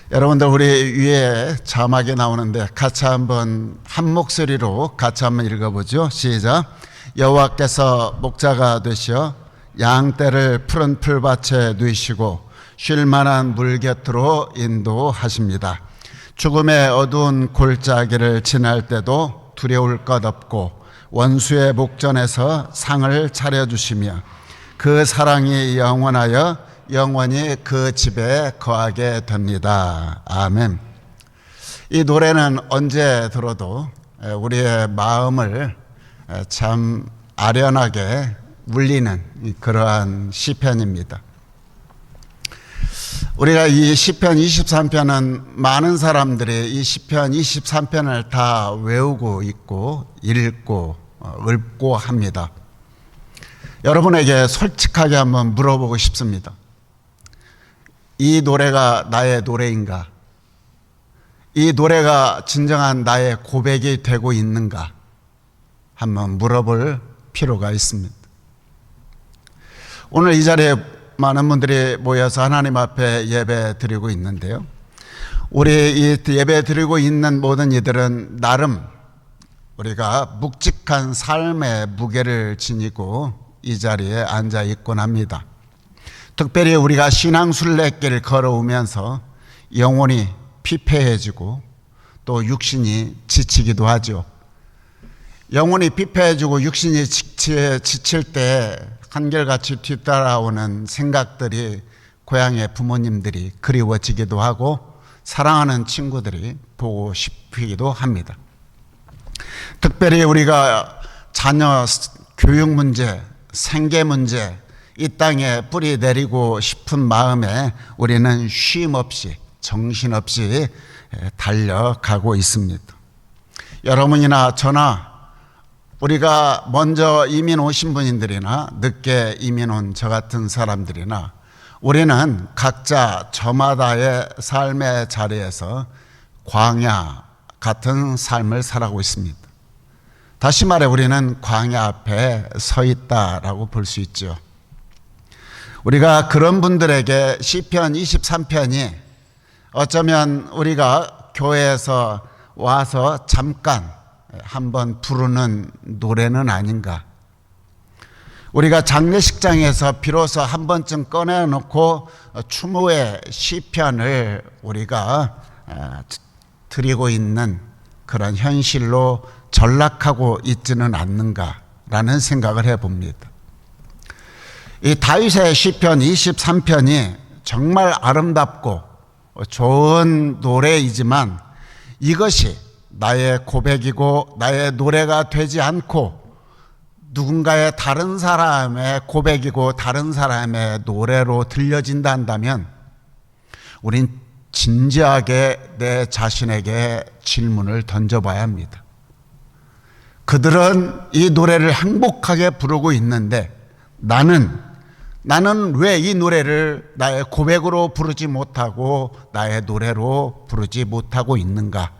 여러분들 우리 위에 자막이 나오는데 같이 한번 한 목소리로 같이 한번 읽어보죠. 시작. 여호와께서 목자가 되시어 양떼를 푸른 풀밭에 누이시고 쉴 만한 물 곁으로 인도하십니다. 죽음의 어두운 골짜기를 지날 때도 두려울 것 없고 원수의 목전에서 상을 차려주시며 그 사랑이 영원하여 영원히 그 집에 거하게 됩니다. 아멘. 이 노래는 언제 들어도 우리의 마음을 참 아련하게 울리는 그러한 시편입니다. 우리가 이 시편 23편은 많은 사람들이 이 시편 23편을 다 외우고 있고 읽고 읊고 합니다. 여러분에게 솔직하게 한번 물어보고 싶습니다. 이 노래가 나의 노래인가? 이 노래가 진정한 나의 고백이 되고 있는가? 한번 물어볼 필요가 있습니다. 오늘 이 자리에 많은 분들이 모여서 하나님 앞에 예배 드리고 있는데요. 우리 이 예배 드리고 있는 모든 이들은 나름 우리가 묵직한 삶의 무게를 지니고 이 자리에 앉아 있곤 합니다. 특별히 우리가 신앙 순례길 걸어오면서 영혼이 피폐해지고 또 육신이 지치기도 하죠. 영혼이 피폐해지고 육신이 지칠 때 한결같이 뒤따라오는 생각들이 고향의 부모님들이 그리워지기도 하고 사랑하는 친구들이 보고 싶기도 합니다. 특별히 우리가 자녀 교육 문제, 생계 문제, 이 땅에 뿌리 내리고 싶은 마음에 우리는 쉼 없이 정신없이 달려가고 있습니다. 여러분이나 저나 우리가 먼저 이민 오신 분들이나 늦게 이민 온 저 같은 사람들이나 우리는 각자 저마다의 삶의 자리에서 광야 같은 삶을 살아가고 있습니다. 다시 말해 우리는 광야 앞에 서 있다라고 볼 수 있죠. 우리가 그런 분들에게 시편 23편이 어쩌면 우리가 교회에서 와서 잠깐 한번 부르는 노래는 아닌가. 우리가 장례식장에서 비로소 한 번쯤 꺼내놓고 추모의 시편을 우리가 드리고 있는 그런 현실로 전락하고 있지는 않는가라는 생각을 해봅니다. 이 다윗의 시편 23편이 정말 아름답고 좋은 노래이지만 이것이 나의 고백이고 나의 노래가 되지 않고 누군가의 다른 사람의 고백이고 다른 사람의 노래로 들려진다 한다면 우린 진지하게 내 자신에게 질문을 던져봐야 합니다. 그들은 이 노래를 행복하게 부르고 있는데 나는 왜 이 노래를 나의 고백으로 부르지 못하고 나의 노래로 부르지 못하고 있는가?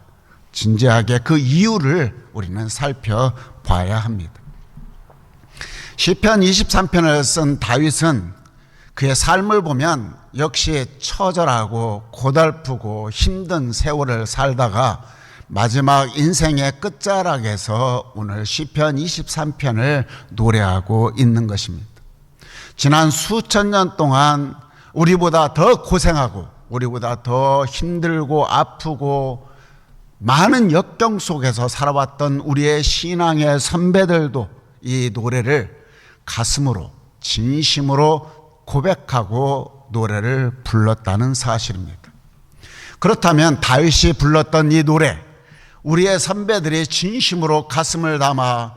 진지하게 그 이유를 우리는 살펴봐야 합니다. 시편 23편을 쓴 다윗은 그의 삶을 보면 역시 처절하고 고달프고 힘든 세월을 살다가 마지막 인생의 끝자락에서 오늘 시편 23편을 노래하고 있는 것입니다. 지난 수천 년 동안 우리보다 더 고생하고 우리보다 더 힘들고 아프고 많은 역경 속에서 살아왔던 우리의 신앙의 선배들도 이 노래를 가슴으로 진심으로 고백하고 노래를 불렀다는 사실입니다. 그렇다면 다윗이 불렀던 이 노래, 우리의 선배들이 진심으로 가슴을 담아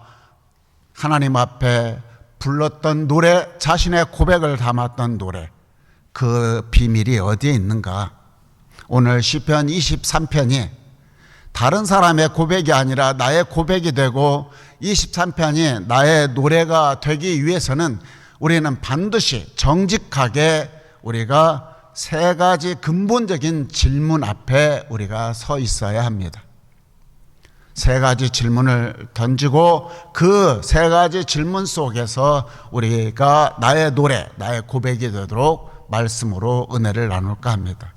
하나님 앞에 불렀던 노래, 자신의 고백을 담았던 노래, 그 비밀이 어디에 있는가? 오늘 시편 23편이 다른 사람의 고백이 아니라 나의 고백이 되고 23편이 나의 노래가 되기 위해서는 우리는 반드시 정직하게 우리가 세 가지 근본적인 질문 앞에 우리가 서 있어야 합니다. 세 가지 질문을 던지고 그 세 가지 질문 속에서 우리가 나의 노래, 나의 고백이 되도록 말씀으로 은혜를 나눌까 합니다.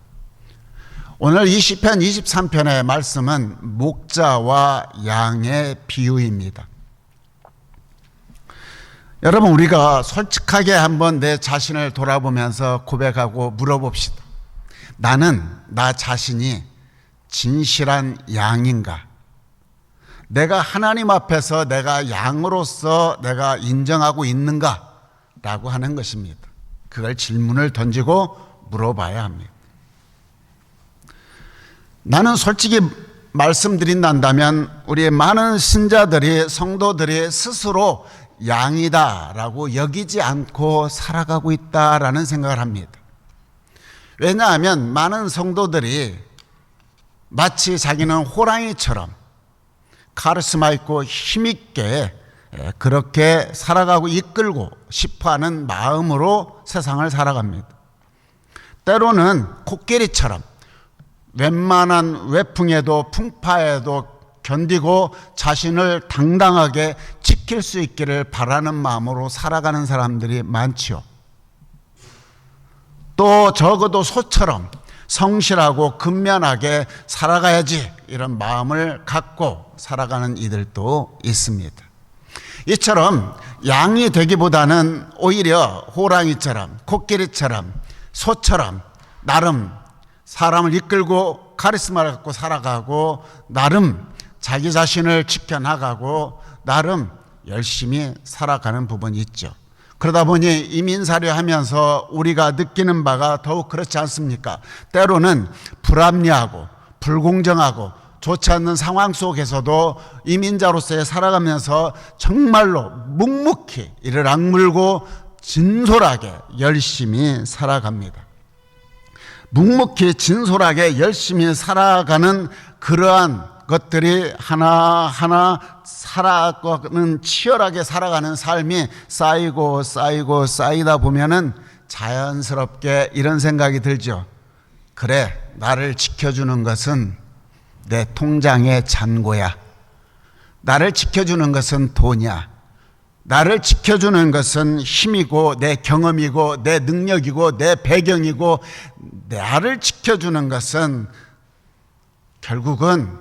오늘 이 시편 23편의 말씀은 목자와 양의 비유입니다. 여러분, 우리가 솔직하게 한번 내 자신을 돌아보면서 고백하고 물어봅시다. 나는 나 자신이 진실한 양인가? 내가 하나님 앞에서 내가 양으로서 내가 인정하고 있는가? 라고 하는 것입니다. 그걸 질문을 던지고 물어봐야 합니다. 나는 솔직히 말씀드린다면 우리 많은 신자들이, 성도들이 스스로 양이다라고 여기지 않고 살아가고 있다라는 생각을 합니다. 왜냐하면 많은 성도들이 마치 자기는 호랑이처럼 카리스마 있고 힘있게 그렇게 살아가고 이끌고 싶어하는 마음으로 세상을 살아갑니다. 때로는 코끼리처럼 웬만한 외풍에도 풍파에도 견디고 자신을 당당하게 지킬 수 있기를 바라는 마음으로 살아가는 사람들이 많지요. 또 적어도 소처럼 성실하고 근면하게 살아가야지 이런 마음을 갖고 살아가는 이들도 있습니다. 이처럼 양이 되기보다는 오히려 호랑이처럼, 코끼리처럼, 소처럼 나름 사람을 이끌고 카리스마를 갖고 살아가고 나름 자기 자신을 지켜나가고 나름 열심히 살아가는 부분이 있죠. 그러다 보니 이민사려 하면서 우리가 느끼는 바가 더욱 그렇지 않습니까? 때로는 불합리하고 불공정하고 좋지 않는 상황 속에서도 이민자로서의 살아가면서 정말로 묵묵히 이를 악물고 진솔하게 열심히 살아갑니다. 묵묵히 진솔하게 열심히 살아가는 그러한 것들이 하나하나 살아가는, 치열하게 살아가는 삶이 쌓이고 쌓이고 쌓이다 보면은 자연스럽게 이런 생각이 들죠. 그래, 나를 지켜주는 것은 내 통장의 잔고야. 나를 지켜주는 것은 돈이야. 나를 지켜주는 것은 힘이고 내 경험이고 내 능력이고 내 배경이고, 나를 지켜주는 것은 결국은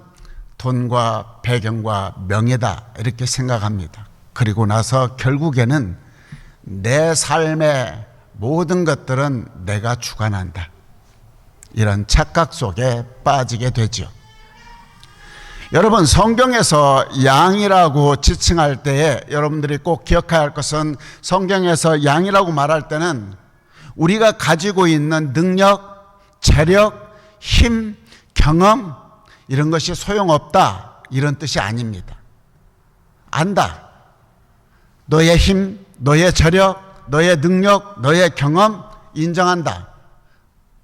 돈과 배경과 명예다, 이렇게 생각합니다. 그리고 나서 결국에는 내 삶의 모든 것들은 내가 주관한다, 이런 착각 속에 빠지게 되죠. 여러분, 성경에서 양이라고 지칭할 때에 여러분들이 꼭 기억해야 할 것은, 성경에서 양이라고 말할 때는 우리가 가지고 있는 능력, 재력, 힘, 경험, 이런 것이 소용없다, 이런 뜻이 아닙니다. 안다. 너의 힘, 너의 재력, 너의 능력, 너의 경험 인정한다.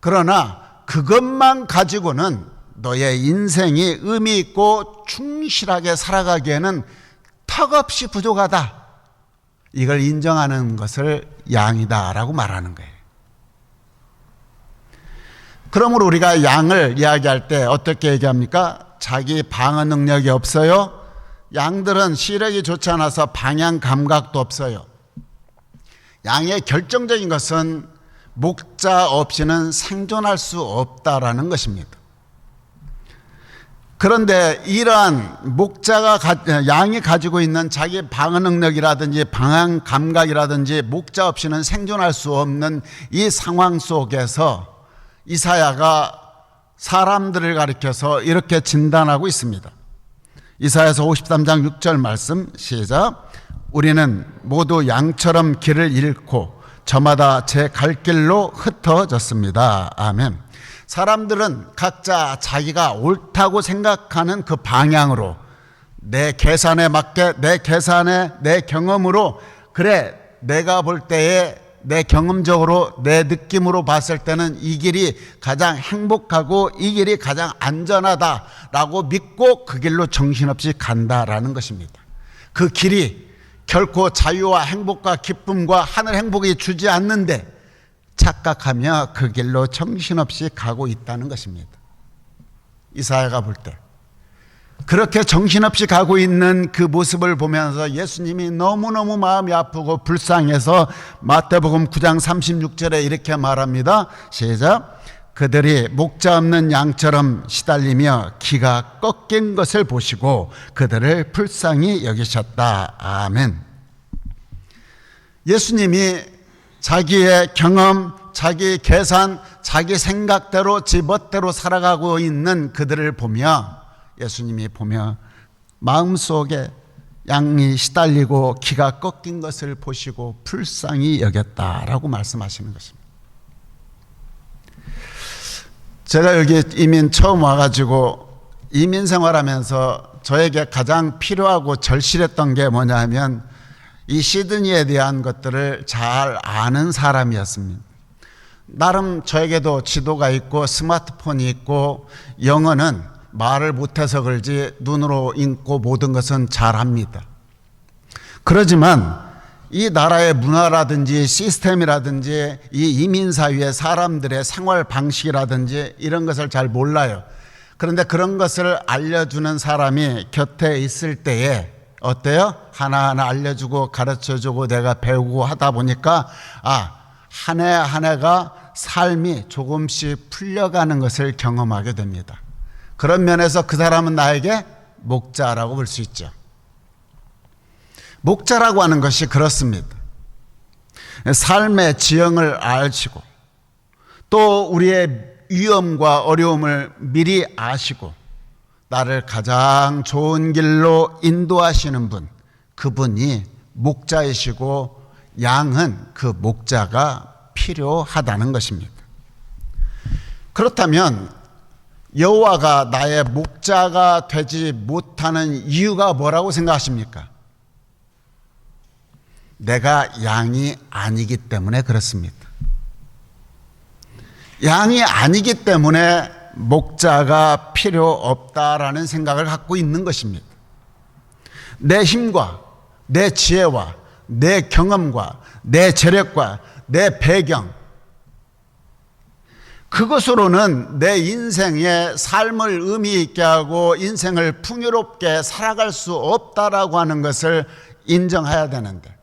그러나 그것만 가지고는 너의 인생이 의미 있고 충실하게 살아가기에는 턱없이 부족하다, 이걸 인정하는 것을 양이다라고 말하는 거예요. 그러므로 우리가 양을 이야기할 때 어떻게 얘기합니까? 자기 방어 능력이 없어요. 양들은 시력이 좋지 않아서 방향 감각도 없어요. 양의 결정적인 것은 목자 없이는 생존할 수 없다라는 것입니다. 그런데 이러한 양이 가지고 있는 자기 방어 능력이라든지 방향 감각이라든지 목자 없이는 생존할 수 없는 이 상황 속에서 이사야가 사람들을 가리켜서 이렇게 진단하고 있습니다. 이사야서 53장 6절 말씀, 시작. 우리는 모두 양처럼 길을 잃고 저마다 제 갈 길로 흩어졌습니다. 아멘. 사람들은 각자 자기가 옳다고 생각하는 그 방향으로, 내 계산에 맞게, 내 계산에, 내 경험으로, 그래, 내가 볼 때에 내 경험적으로, 내 느낌으로 봤을 때는 이 길이 가장 행복하고 이 길이 가장 안전하다라고 믿고 그 길로 정신없이 간다라는 것입니다. 그 길이 결코 자유와 행복과 기쁨과 하늘 행복이 주지 않는데 착각하며 그 길로 정신없이 가고 있다는 것입니다. 이사야가 볼 때 그렇게 정신없이 가고 있는 그 모습을 보면서 예수님이 너무너무 마음이 아프고 불쌍해서 마태복음 9장 36절에 이렇게 말합니다. 시작. 그들이 목자 없는 양처럼 시달리며 기가 꺾인 것을 보시고 그들을 불쌍히 여기셨다. 아멘. 예수님이 자기의 경험, 자기 계산, 자기 생각대로 지멋대로 살아가고 있는 그들을 보며, 예수님이 보며 마음속에 양이 시달리고 기가 꺾인 것을 보시고 불쌍히 여겼다라고 말씀하시는 것입니다. 제가 여기 이민 처음 와가지고 이민 생활하면서 저에게 가장 필요하고 절실했던 게 뭐냐면 이 시드니에 대한 것들을 잘 아는 사람이었습니다. 나름 저에게도 지도가 있고 스마트폰이 있고 영어는 말을 못해서 그런지 눈으로 읽고 모든 것은 잘합니다. 그러지만 이 나라의 문화라든지 시스템이라든지 이 이민사회의 사람들의 생활 방식이라든지 이런 것을 잘 몰라요. 그런데 그런 것을 알려주는 사람이 곁에 있을 때에 어때요? 하나하나 알려주고 가르쳐주고 내가 배우고 하다 보니까 한 해 한 해가 삶이 조금씩 풀려가는 것을 경험하게 됩니다. 그런 면에서 그 사람은 나에게 목자라고 볼 수 있죠. 목자라고 하는 것이 그렇습니다. 삶의 지형을 아시고 또 우리의 위험과 어려움을 미리 아시고 나를 가장 좋은 길로 인도하시는 분, 그분이 목자이시고 양은 그 목자가 필요하다는 것입니다. 그렇다면 여호와가 나의 목자가 되지 못하는 이유가 뭐라고 생각하십니까? 내가 양이 아니기 때문에 그렇습니다. 양이 아니기 때문에 목자가 필요 없다라는 생각을 갖고 있는 것입니다. 내 힘과 내 지혜와 내 경험과 내 재력과 내 배경, 그것으로는 내 인생의 삶을 의미 있게 하고 인생을 풍요롭게 살아갈 수 없다라고 하는 것을 인정해야 되는데,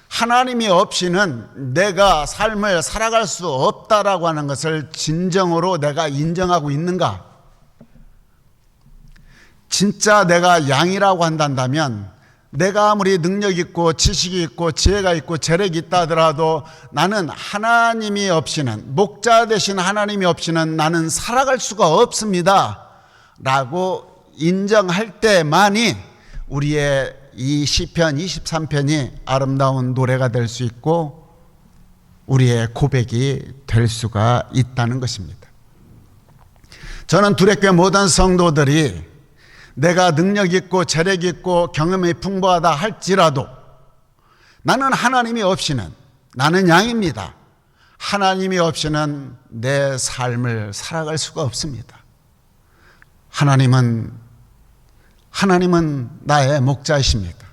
하나님이 없이는 내가 삶을 살아갈 수 없다라고 하는 것을 진정으로 내가 인정하고 있는가? 진짜 내가 양이라고 한다면 내가 아무리 능력 있고 지식이 있고 지혜가 있고 재력이 있다 하더라도 나는 하나님이 없이는, 목자 되신 하나님이 없이는 나는 살아갈 수가 없습니다 라고 인정할 때만이 우리의 이 시편 23편이 아름다운 노래가 될 수 있고 우리의 고백이 될 수가 있다는 것입니다. 저는 두레교회 모든 성도들이 내가 능력 있고 재력 있고 경험이 풍부하다 할지라도 나는 하나님이 없이는, 나는 양입니다. 하나님이 없이는 내 삶을 살아갈 수가 없습니다. 하나님은 나의 목자이십니다.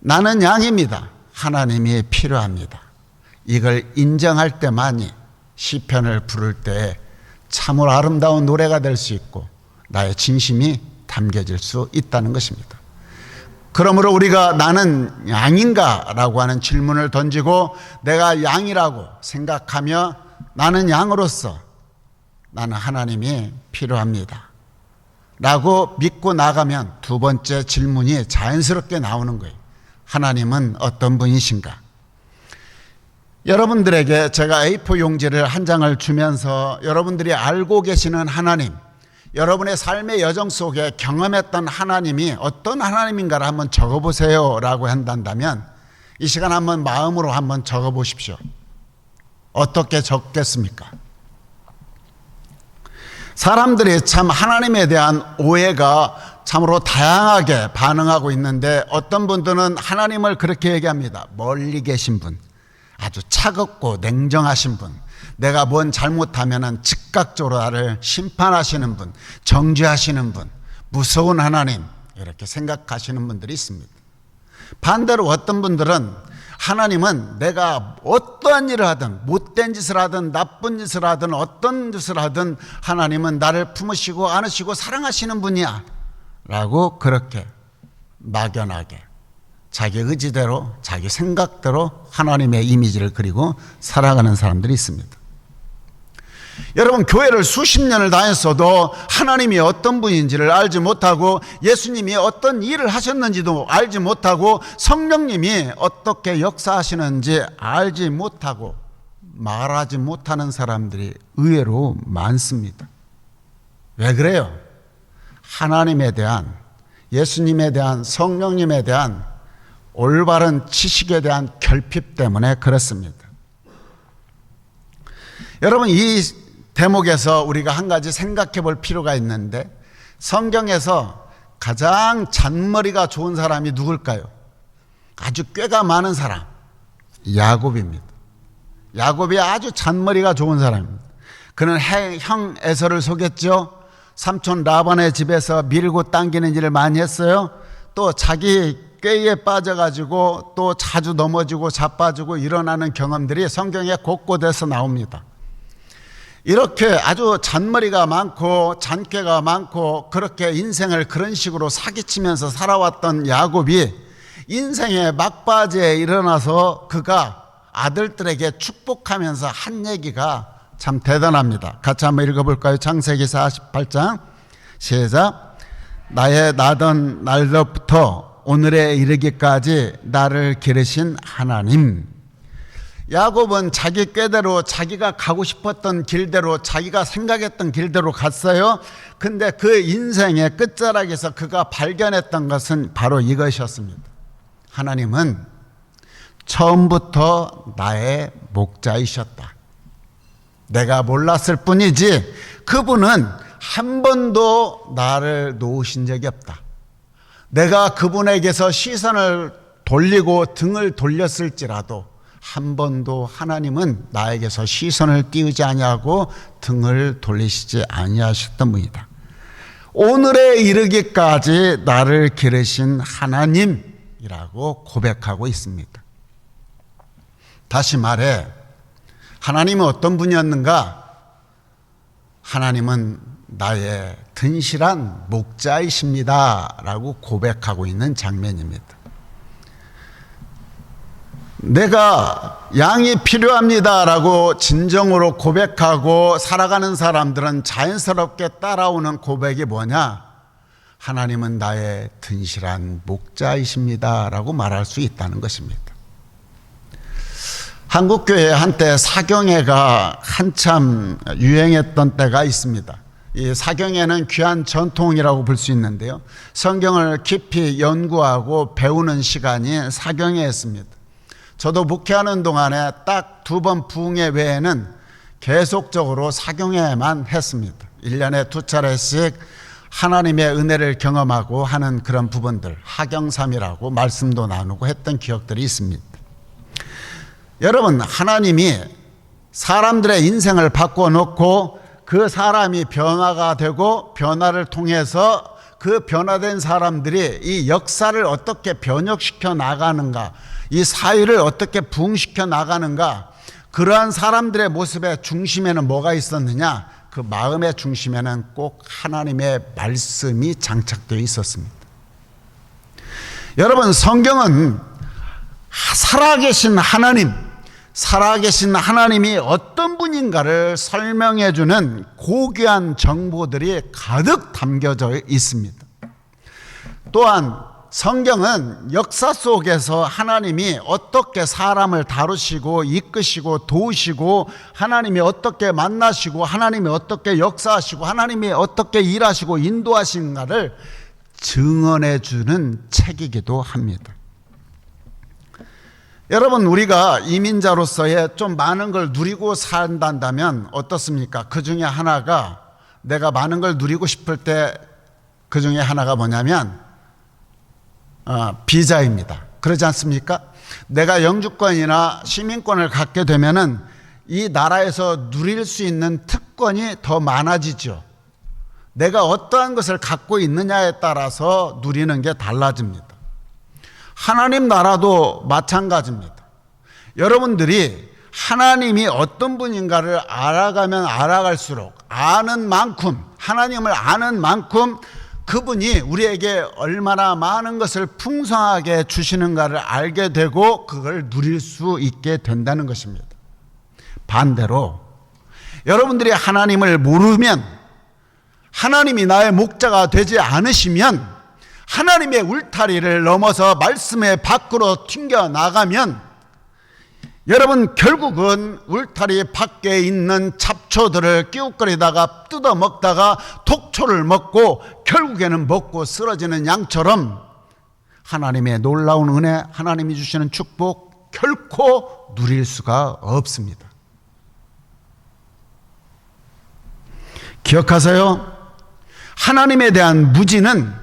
나는 양입니다. 하나님이 필요합니다. 이걸 인정할 때만이 시편을 부를 때 참으로 아름다운 노래가 될 수 있고 나의 진심이 담겨질 수 있다는 것입니다. 그러므로 우리가 나는 양인가? 라고 하는 질문을 던지고 내가 양이라고 생각하며 나는 양으로서 나는 하나님이 필요합니다 라고 믿고 나가면 두 번째 질문이 자연스럽게 나오는 거예요. 하나님은 어떤 분이신가? 여러분들에게 제가 A4 용지를 한 장을 주면서 여러분들이 알고 계시는 하나님, 여러분의 삶의 여정 속에 경험했던 하나님이 어떤 하나님인가를 한번 적어보세요 라고 한다면 이 시간 한번 마음으로 한번 적어보십시오. 어떻게 적겠습니까? 사람들이 참 하나님에 대한 오해가 참으로 다양하게 반응하고 있는데 어떤 분들은 하나님을 그렇게 얘기합니다. 멀리 계신 분, 아주 차갑고 냉정하신 분, 내가 뭔 잘못하면 즉각적으로 나를 심판하시는 분, 정죄하시는 분, 무서운 하나님, 이렇게 생각하시는 분들이 있습니다. 반대로 어떤 분들은 하나님은 내가 어떠한 일을 하든 못된 짓을 하든 나쁜 짓을 하든 어떤 짓을 하든 하나님은 나를 품으시고 안으시고 사랑하시는 분이야 라고 그렇게 막연하게 자기 의지대로 자기 생각대로 하나님의 이미지를 그리고 살아가는 사람들이 있습니다. 여러분, 교회를 수십 년을 다녔어도 하나님이 어떤 분인지를 알지 못하고 예수님이 어떤 일을 하셨는지도 알지 못하고 성령님이 어떻게 역사하시는지 알지 못하고 말하지 못하는 사람들이 의외로 많습니다. 왜 그래요? 하나님에 대한, 예수님에 대한, 성령님에 대한 올바른 지식에 대한 결핍 때문에 그렇습니다. 여러분, 이 대목에서 우리가 한 가지 생각해 볼 필요가 있는데, 성경에서 가장 잔머리가 좋은 사람이 누굴까요? 아주 꾀가 많은 사람, 야곱입니다. 야곱이 아주 잔머리가 좋은 사람입니다. 그는 형 에서를 속였죠. 삼촌 라반의 집에서 밀고 당기는 일을 많이 했어요. 또 자기 꾀에 빠져가지고 또 자주 넘어지고 자빠지고 일어나는 경험들이 성경에 곳곳에서 나옵니다. 이렇게 아주 잔머리가 많고 잔꾀가 많고 그렇게 인생을 그런 식으로 사기치면서 살아왔던 야곱이 인생의 막바지에 일어나서 그가 아들들에게 축복하면서 한 얘기가 참 대단합니다. 같이 한번 읽어볼까요? 창세기 48장 시작. 나의 나던 날로부터 오늘에 이르기까지 나를 기르신 하나님. 야곱은 자기 꾀대로, 자기가 가고 싶었던 길대로, 자기가 생각했던 길대로 갔어요. 근데 그 인생의 끝자락에서 그가 발견했던 것은 바로 이것이었습니다. 하나님은 처음부터 나의 목자이셨다. 내가 몰랐을 뿐이지 그분은 한 번도 나를 놓으신 적이 없다. 내가 그분에게서 시선을 돌리고 등을 돌렸을지라도 한 번도 하나님은 나에게서 시선을 띄우지 아니하고 등을 돌리시지 아니하셨던 분이다. 오늘에 이르기까지 나를 기르신 하나님이라고 고백하고 있습니다. 다시 말해, 하나님은 어떤 분이었는가? 하나님은 나의 든실한 목자이십니다 라고 고백하고 있는 장면입니다. 내가 양이 필요합니다 라고 진정으로 고백하고 살아가는 사람들은 자연스럽게 따라오는 고백이 뭐냐? 하나님은 나의 든실한 목자이십니다 라고 말할 수 있다는 것입니다. 한국교회에 한때 사경회가 한참 유행했던 때가 있습니다. 이 사경회는 귀한 전통이라고 볼 수 있는데요. 성경을 깊이 연구하고 배우는 시간이 사경회였습니다. 저도 목회하는 동안에 딱 2번 부흥회 외에는 계속적으로 사경회만 했습니다. 1년에 2차례씩 하나님의 은혜를 경험하고 하는 그런 부분들, 하경삼이라고 말씀도 나누고 했던 기억들이 있습니다. 여러분, 하나님이 사람들의 인생을 바꿔놓고 그 사람이 변화가 되고 변화를 통해서 그 변화된 사람들이 이 역사를 어떻게 변혁시켜 나가는가, 이 사회를 어떻게 부흥시켜 나가는가, 그러한 사람들의 모습의 중심에는 뭐가 있었느냐? 그 마음의 중심에는 꼭 하나님의 말씀이 장착되어 있었습니다. 여러분, 성경은 살아계신 하나님, 살아계신 하나님이 어떤 분인가를 설명해주는 고귀한 정보들이 가득 담겨져 있습니다. 또한 성경은 역사 속에서 하나님이 어떻게 사람을 다루시고 이끄시고 도우시고 하나님이 어떻게 만나시고 하나님이 어떻게 역사하시고 하나님이 어떻게 일하시고 인도하시는가를 증언해주는 책이기도 합니다. 여러분, 우리가 이민자로서의 좀 많은 걸 누리고 산다면 어떻습니까? 그 중에 하나가, 내가 많은 걸 누리고 싶을 때 그 중에 하나가 뭐냐면 비자입니다. 그러지 않습니까? 내가 영주권이나 시민권을 갖게 되면은 이 나라에서 누릴 수 있는 특권이 더 많아지죠. 내가 어떠한 것을 갖고 있느냐에 따라서 누리는 게 달라집니다. 하나님 나라도 마찬가지입니다. 여러분들이 하나님이 어떤 분인가를 알아가면 알아갈수록 아는 만큼, 하나님을 아는 만큼 그분이 우리에게 얼마나 많은 것을 풍성하게 주시는가를 알게 되고 그걸 누릴 수 있게 된다는 것입니다. 반대로 여러분들이 하나님을 모르면, 하나님이 나의 목자가 되지 않으시면, 하나님의 울타리를 넘어서 말씀의 밖으로 튕겨 나가면 여러분 결국은 울타리 밖에 있는 잡초들을 끼웃거리다가 뜯어먹다가 독초를 먹고 결국에는 먹고 쓰러지는 양처럼 하나님의 놀라운 은혜, 하나님이 주시는 축복 결코 누릴 수가 없습니다. 기억하세요. 하나님에 대한 무지는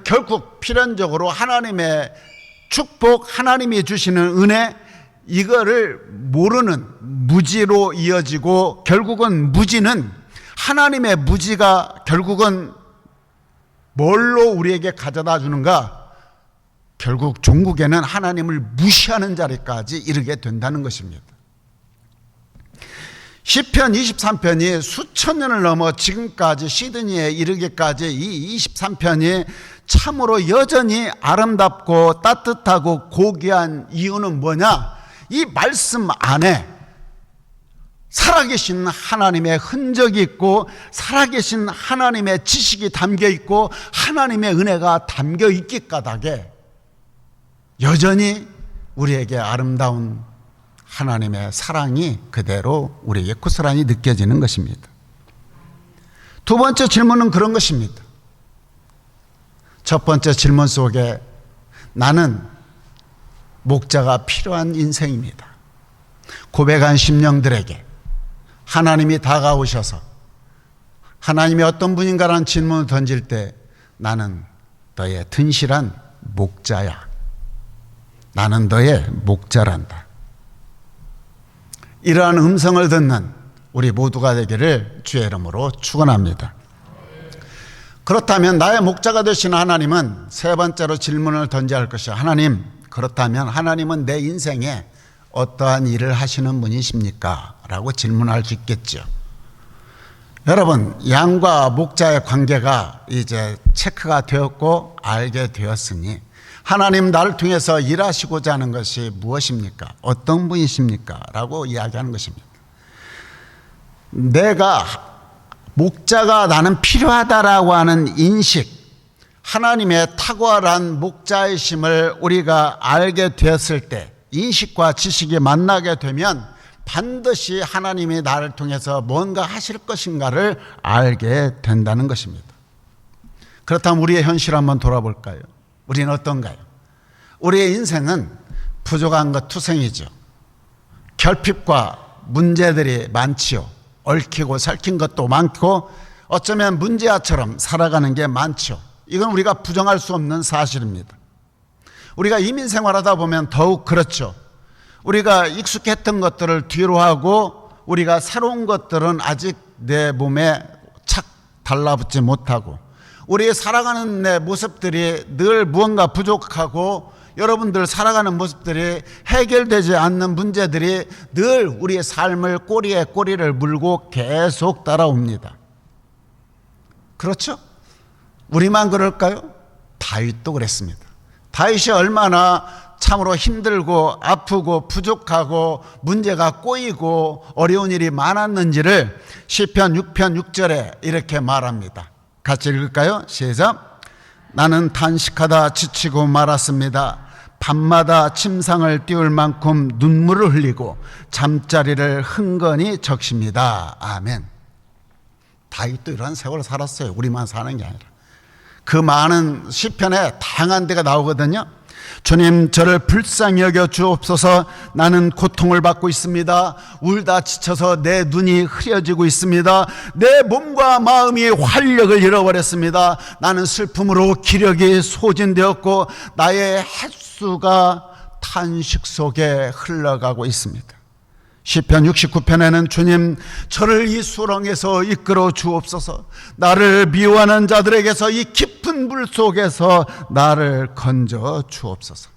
결국 필연적으로 하나님의 축복, 하나님이 주시는 은혜, 이거를 모르는 무지로 이어지고, 결국은 무지는, 하나님의 무지가 결국은 뭘로 우리에게 가져다 주는가? 결국 종국에는 하나님을 무시하는 자리까지 이르게 된다는 것입니다. 시편 23편이 수천 년을 넘어 지금까지 시드니에 이르기까지 이 23편이 참으로 여전히 아름답고 따뜻하고 고귀한 이유는 뭐냐? 이 말씀 안에 살아계신 하나님의 흔적이 있고, 살아계신 하나님의 지식이 담겨 있고, 하나님의 은혜가 담겨 있기 까닭에 여전히 우리에게 아름다운 하나님의 사랑이 그대로 우리에게 고스란히 느껴지는 것입니다. 두 번째 질문은 그런 것입니다. 첫 번째 질문 속에 나는 목자가 필요한 인생입니다. 고백한 심령들에게 하나님이 다가오셔서 하나님이 어떤 분인가라는 질문을 던질 때 나는 너의 든실한 목자야. 나는 너의 목자란다. 이러한 음성을 듣는 우리 모두가 되기를 주의 이름으로 축원합니다. 그렇다면 나의 목자가 되신 하나님은 세 번째로 질문을 던져야 할 것이야. 하나님, 그렇다면 하나님은 내 인생에 어떠한 일을 하시는 분이십니까? 라고 질문할 수 있겠죠. 여러분, 양과 목자의 관계가 이제 체크가 되었고 알게 되었으니 하나님 나를 통해서 일하시고자 하는 것이 무엇입니까? 어떤 분이십니까? 라고 이야기하는 것입니다. 내가 목자가 나는 필요하다라고 하는 인식, 하나님의 탁월한 목자이심을 우리가 알게 되었을 때, 인식과 지식이 만나게 되면 반드시 하나님이 나를 통해서 뭔가 하실 것인가를 알게 된다는 것입니다. 그렇다면 우리의 현실 한번 돌아볼까요? 우리는 어떤가요? 우리의 인생은 부족한 것 투성이죠. 결핍과 문제들이 많지요. 얽히고 설킨 것도 많고 어쩌면 문제아처럼 살아가는 게 많죠. 이건 우리가 부정할 수 없는 사실입니다. 우리가 이민생활하다 보면 더욱 그렇죠. 우리가 익숙했던 것들을 뒤로 하고 우리가 새로운 것들은 아직 내 몸에 착 달라붙지 못하고, 우리의 살아가는 내 모습들이 늘 무언가 부족하고, 여러분들 살아가는 모습들이 해결되지 않는 문제들이 늘 우리의 삶을 꼬리에 꼬리를 물고 계속 따라옵니다. 그렇죠? 우리만 그럴까요? 다윗도 그랬습니다. 다윗이 얼마나 참으로 힘들고 아프고 부족하고 문제가 꼬이고 어려운 일이 많았는지를 시편 6편 6절에 이렇게 말합니다. 같이 읽을까요? 시작. 나는 탄식하다 지치고 말았습니다. 밤마다 침상을 띄울 만큼 눈물을 흘리고 잠자리를 흥건히 적십니다. 아멘. 다윗도 이런 세월을 살았어요. 우리만 사는 게 아니라. 그 많은 시편에 다양한 데가 나오거든요. 주님, 저를 불쌍히 여겨 주옵소서. 나는 고통을 받고 있습니다. 울다 지쳐서 내 눈이 흐려지고 있습니다. 내 몸과 마음이 활력을 잃어버렸습니다. 나는 슬픔으로 기력이 소진되었고 나의 햇수가 탄식 속에 흘러가고 있습니다. 시편 69편에는 주님, 저를 이 수렁에서 이끌어 주옵소서. 나를 미워하는 자들에게서 이 깊은 물 속에서 나를 건져 주옵소서.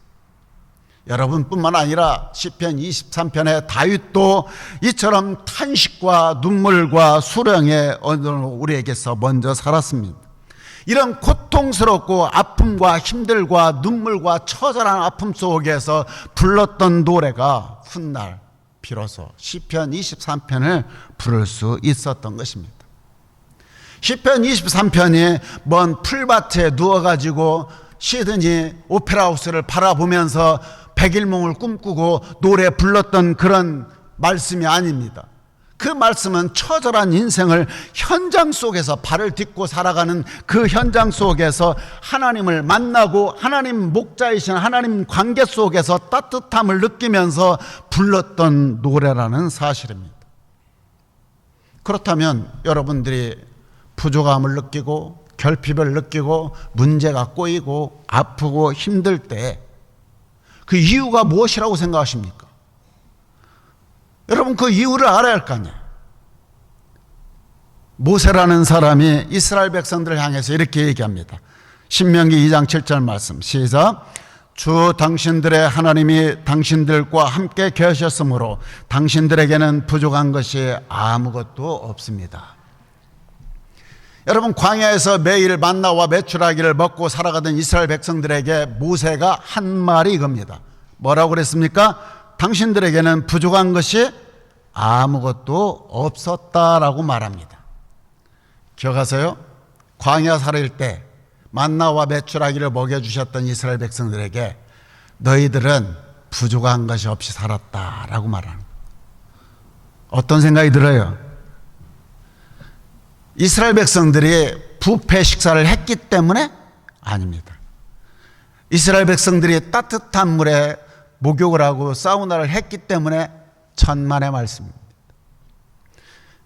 여러분뿐만 아니라 시편 23편의 다윗도 이처럼 탄식과 눈물과 수렁에 우리에게서 먼저 살았습니다. 이런 고통스럽고 아픔과 힘들과 눈물과 처절한 아픔 속에서 불렀던 노래가 훗날 비로소 시편 23편을 부를 수 있었던 것입니다. 시편 23편이 먼 풀밭에 누워가지고 시드니 오페라 하우스를 바라보면서 백일몽을 꿈꾸고 노래 불렀던 그런 말씀이 아닙니다. 그 말씀은 처절한 인생을 현장 속에서 발을 딛고 살아가는 그 현장 속에서 하나님을 만나고 하나님 목자이신 하나님 관계 속에서 따뜻함을 느끼면서 불렀던 노래라는 사실입니다. 그렇다면 여러분들이 부족함을 느끼고 결핍을 느끼고 문제가 꼬이고 아프고 힘들 때 그 이유가 무엇이라고 생각하십니까? 여러분 그 이유를 알아야 할 거 아니에요. 모세라는 사람이 이스라엘 백성들을 향해서 이렇게 얘기합니다. 신명기 2장 7절 말씀 시작. 주 당신들의 하나님이 당신들과 함께 계셨으므로 당신들에게는 부족한 것이 아무것도 없습니다. 여러분 광야에서 매일 만나와 메추라기를 먹고 살아가던 이스라엘 백성들에게 모세가 한 말이 이겁니다. 뭐라고 그랬습니까? 당신들에게는 부족한 것이 아무것도 없었다라고 말합니다. 기억하세요? 광야 살일 때 만나와 메추라기를 먹여주셨던 이스라엘 백성들에게 너희들은 부족한 것이 없이 살았다라고 말합니다. 어떤 생각이 들어요? 이스라엘 백성들이 부패 식사를 했기 때문에 아닙니다. 이스라엘 백성들이 따뜻한 물에 목욕을 하고 사우나를 했기 때문에 천만의 말씀입니다.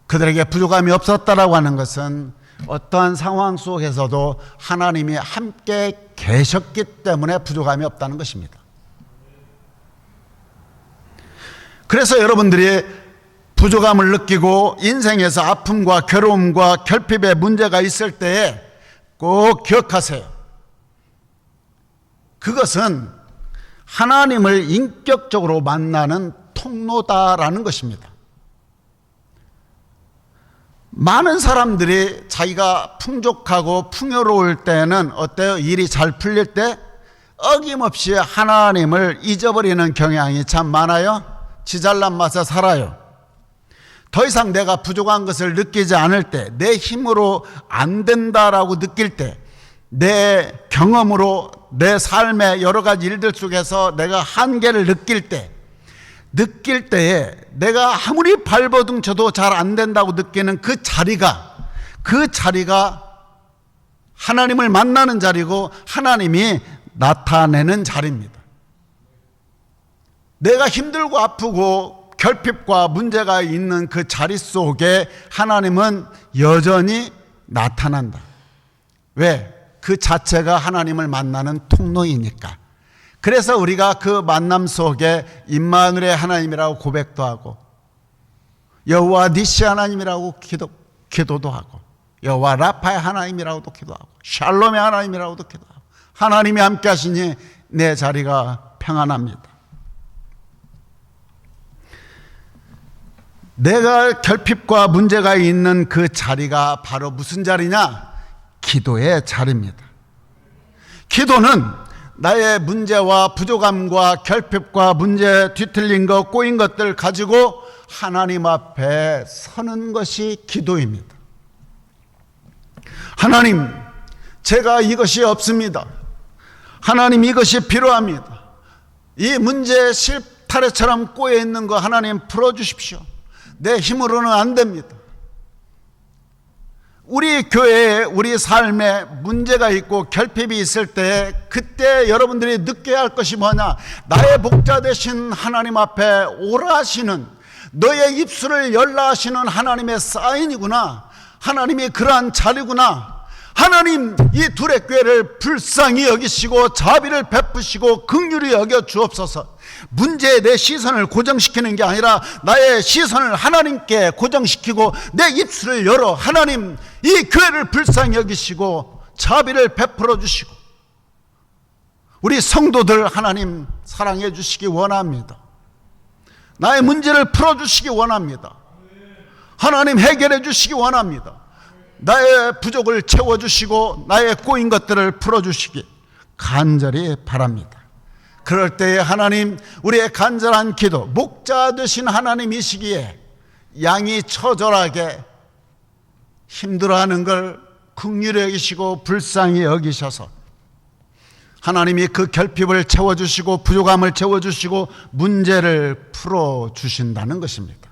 그들에게 부족함이 없었다라고 하는 것은 어떠한 상황 속에서도 하나님이 함께 계셨기 때문에 부족함이 없다는 것입니다. 그래서 여러분들이 부족함을 느끼고 인생에서 아픔과 괴로움과 결핍의 문제가 있을 때에 꼭 기억하세요. 그것은 하나님을 인격적으로 만나는 통로다라는 것입니다. 많은 사람들이 자기가 풍족하고 풍요로울 때는 어때요? 일이 잘 풀릴 때 어김없이 하나님을 잊어버리는 경향이 참 많아요. 지잘난 맛에 살아요. 더 이상 내가 부족한 것을 느끼지 않을 때, 내 힘으로 안 된다라고 느낄 때, 내 경험으로 내 삶의 여러 가지 일들 속에서 내가 한계를 느낄 때에 내가 아무리 발버둥 쳐도 잘 안 된다고 느끼는 그 자리가 하나님을 만나는 자리고 하나님이 나타내는 자리입니다. 내가 힘들고 아프고 결핍과 문제가 있는 그 자리 속에 하나님은 여전히 나타난다. 왜? 그 자체가 하나님을 만나는 통로이니까. 그래서 우리가 그 만남 속에 임마누엘의 하나님이라고 고백도 하고 여호와 니시 하나님이라고 기도도 하고 여호와 라파의 하나님이라고도 기도하고 샬롬의 하나님이라고도 기도하고 하나님이 함께 하시니 내 자리가 평안합니다. 내가 결핍과 문제가 있는 그 자리가 바로 무슨 자리냐? 기도의 자리입니다. 기도는 나의 문제와 부족함과 결핍과 문제, 뒤틀린 것, 꼬인 것들 가지고 하나님 앞에 서는 것이 기도입니다. 하나님, 제가 이것이 없습니다. 하나님, 이것이 필요합니다. 이 문제 실타래처럼 꼬여 있는 거 하나님 풀어주십시오. 내 힘으로는 안 됩니다. 우리 교회에 우리 삶에 문제가 있고 결핍이 있을 때 그때 여러분들이 느껴야 할 것이 뭐냐? 나의 목자 되신 하나님 앞에 오라 하시는, 너의 입술을 열라 하시는 하나님의 사인이구나. 하나님이 그러한 자리구나. 하나님, 이 둘의 교회를 불쌍히 여기시고 자비를 베푸시고 긍휼히 여겨 주옵소서. 문제에 내 시선을 고정시키는 게 아니라 나의 시선을 하나님께 고정시키고 내 입술을 열어 하나님, 이 교회를 불쌍히 여기시고 자비를 베풀어 주시고 우리 성도들 하나님 사랑해 주시기 원합니다. 나의 문제를 풀어주시기 원합니다. 하나님 해결해 주시기 원합니다. 나의 부족을 채워주시고 나의 꼬인 것들을 풀어주시기 간절히 바랍니다. 그럴 때에 하나님, 우리의 간절한 기도, 목자 되신 하나님이시기에 양이 처절하게 힘들어하는 걸 긍휼히 여기시고 불쌍히 여기셔서 하나님이 그 결핍을 채워주시고 부족함을 채워주시고 문제를 풀어주신다는 것입니다.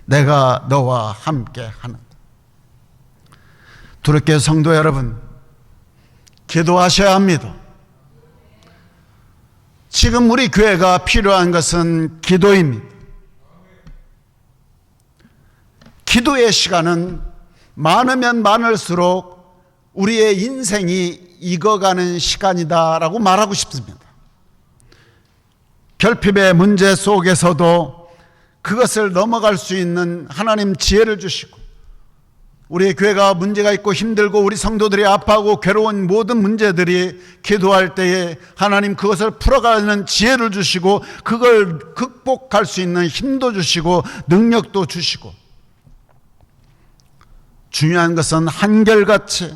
내가 너와 함께 하는. 두렵게 성도 여러분, 기도하셔야 합니다. 지금 우리 교회가 필요한 것은 기도입니다. 기도의 시간은 많으면 많을수록 우리의 인생이 익어가는 시간이다라고 말하고 싶습니다. 결핍의 문제 속에서도 그것을 넘어갈 수 있는 하나님 지혜를 주시고, 우리 교회가 문제가 있고 힘들고 우리 성도들이 아파하고 괴로운 모든 문제들이 기도할 때에 하나님 그것을 풀어가는 지혜를 주시고 그걸 극복할 수 있는 힘도 주시고 능력도 주시고, 중요한 것은 한결같이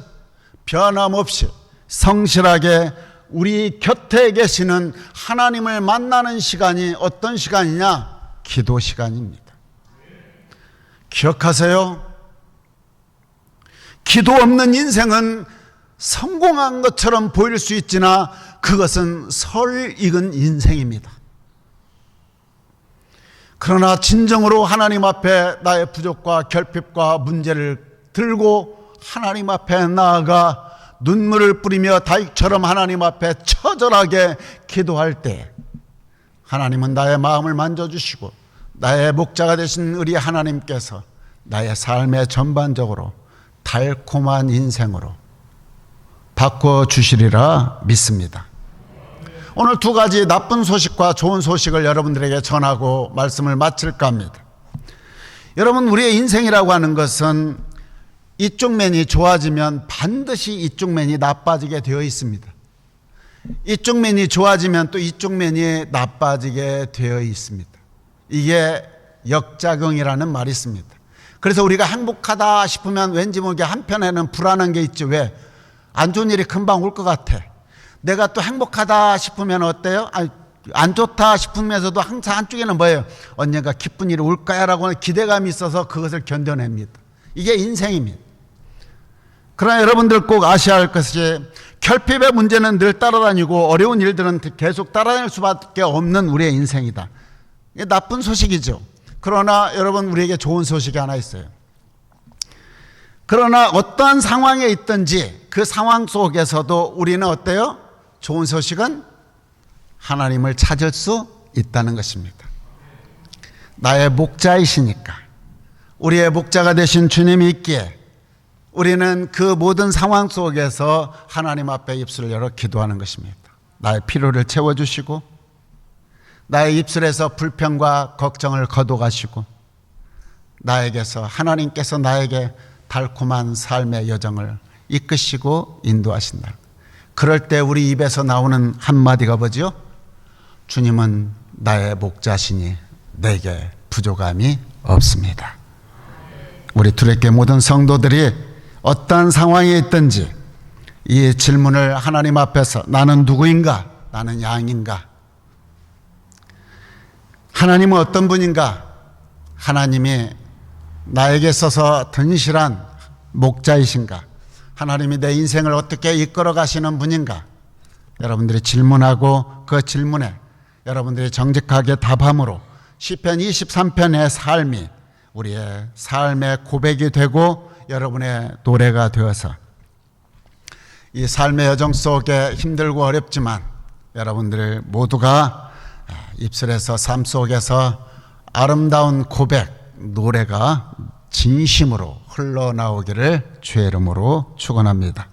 변함없이 성실하게 우리 곁에 계시는 하나님을 만나는 시간이 어떤 시간이냐? 기도 시간입니다. 기억하세요. 기도 없는 인생은 성공한 것처럼 보일 수 있으나 그것은 설익은 인생입니다. 그러나 진정으로 하나님 앞에 나의 부족과 결핍과 문제를 들고 하나님 앞에 나아가 눈물을 뿌리며 다윗처럼 하나님 앞에 처절하게 기도할 때 하나님은 나의 마음을 만져주시고 나의 목자가 되신 우리 하나님께서 나의 삶의 전반적으로 달콤한 인생으로 바꿔주시리라 믿습니다. 오늘 두 가지 나쁜 소식과 좋은 소식을 여러분들에게 전하고 말씀을 마칠까 합니다. 여러분, 우리의 인생이라고 하는 것은 이쪽 면이 좋아지면 반드시 이쪽 면이 나빠지게 되어 있습니다. 이쪽 면이 좋아지면 또 이쪽 면이 나빠지게 되어 있습니다. 이게 역작용이라는 말이 있습니다. 그래서 우리가 행복하다 싶으면 왠지 모르게 한편에는 불안한 게 있죠. 왜? 안 좋은 일이 금방 올 것 같아. 내가 또 행복하다 싶으면 어때요? 안 좋다 싶으면서도 항상 한쪽에는 뭐예요? 언젠가 기쁜 일이 올 거야 라고 기대감이 있어서 그것을 견뎌냅니다. 이게 인생입니다. 그러나 여러분들 꼭 아셔야 할 것이 결핍의 문제는 늘 따라다니고 어려운 일들은 계속 따라다닐 수밖에 없는 우리의 인생이다. 이게 나쁜 소식이죠. 그러나 여러분, 우리에게 좋은 소식이 하나 있어요. 그러나 어떠한 상황에 있든지 그 상황 속에서도 우리는 어때요? 좋은 소식은 하나님을 찾을 수 있다는 것입니다. 나의 목자이시니까, 우리의 목자가 되신 주님이 있기에 우리는 그 모든 상황 속에서 하나님 앞에 입술을 열어 기도하는 것입니다. 나의 필요를 채워주시고 나의 입술에서 불평과 걱정을 거둬가시고 나에게서 하나님께서 나에게 달콤한 삶의 여정을 이끄시고 인도하신다. 그럴 때 우리 입에서 나오는 한마디가 뭐죠? 주님은 나의 목자시니 내게 부족함이 없습니다. 우리 두렵게 모든 성도들이 어떠한 상황에 있든지 이 질문을 하나님 앞에서 나는 누구인가? 나는 양인가? 하나님은 어떤 분인가? 하나님이 나에게 있어서 든실한 목자이신가? 하나님이 내 인생을 어떻게 이끌어 가시는 분인가? 여러분들이 질문하고 그 질문에 여러분들이 정직하게 답함으로 시편 23편의 삶이 우리의 삶의 고백이 되고 여러분의 노래가 되어서 이 삶의 여정 속에 힘들고 어렵지만 여러분들 모두가 입술에서 삶 속에서 아름다운 고백, 노래가 진심으로 흘러나오기를 주의 이름으로 축원합니다.